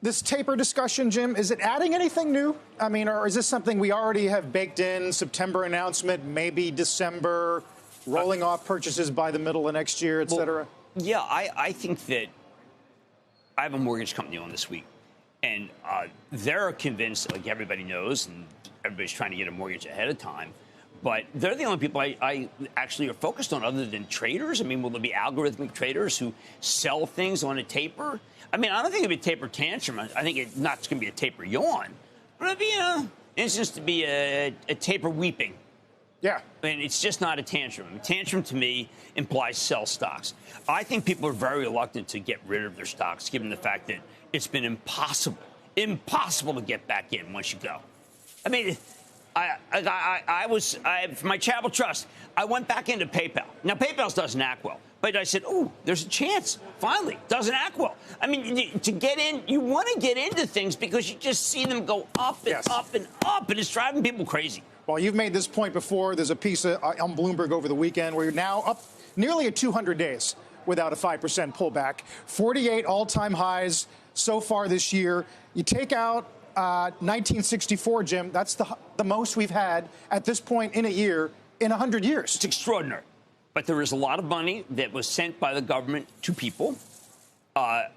This taper discussion, Jim, is it adding anything new? I mean, or is this something we already have baked in? September announcement, maybe December, rolling off purchases by the middle of next year, et cetera? Yeah, I think that I have a mortgage company on this week, and they're convinced, like everybody knows, and everybody's trying to get a mortgage ahead of time. But they're the only people I actually are focused on other than traders. I mean, will there be algorithmic traders who sell things on a taper? I mean, I don't think it'll be a taper tantrum. I think it's not going to be a taper yawn. But it'll be an instance to be a taper weeping. Yeah. I mean, it's just not a tantrum. A tantrum, to me, implies sell stocks. I think people are very reluctant to get rid of their stocks, given the fact that it's been impossible to get back in once you go. I mean, for my charitable trust, I went back into PayPal. Now, PayPal doesn't act well. But I said, oh, there's a chance. Finally, doesn't act well. I mean, to get in, you want to get into things because you just see them go up and up and up, and it's driving people crazy. Well, you've made this point before. There's a piece on Bloomberg over the weekend where you're now up nearly at 200 days without a 5% pullback. 48 all-time highs so far this year. You take out 1964, Jim. That's the most we've had at this point in a year in 100 years. It's extraordinary. But there is a lot of money that was sent by the government to people. I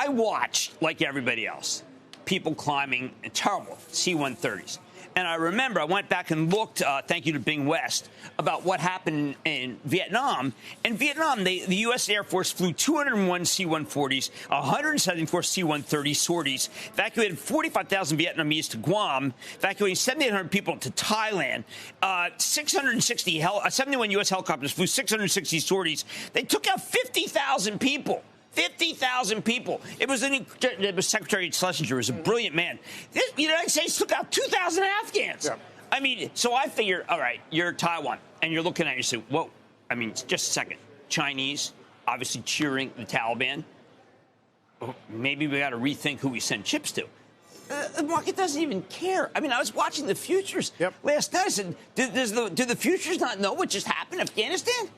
watched, like everybody else, people climbing terrible C-130s. And I remember I went back and looked, thank you to Bing West, about what happened in Vietnam. In Vietnam, the U.S. Air Force flew 201 C-140s, 174 C-130 sorties, evacuated 45,000 Vietnamese to Guam, evacuating 7,800 people to Thailand. 71 U.S. helicopters flew 660 sorties. They took out 50,000 people. 50,000 people. It was Secretary Schlesinger, was a brilliant man. The United States took out 2,000 Afghans. Yeah. I mean, so I figured, all right, you're Taiwan, and you're looking at it, you say, whoa, I mean, just a second. Chinese, obviously cheering the Taliban. Maybe we got to rethink who we send chips to. The market doesn't even care. I mean, I was watching the futures last night. I said, do the futures not know what just happened in Afghanistan?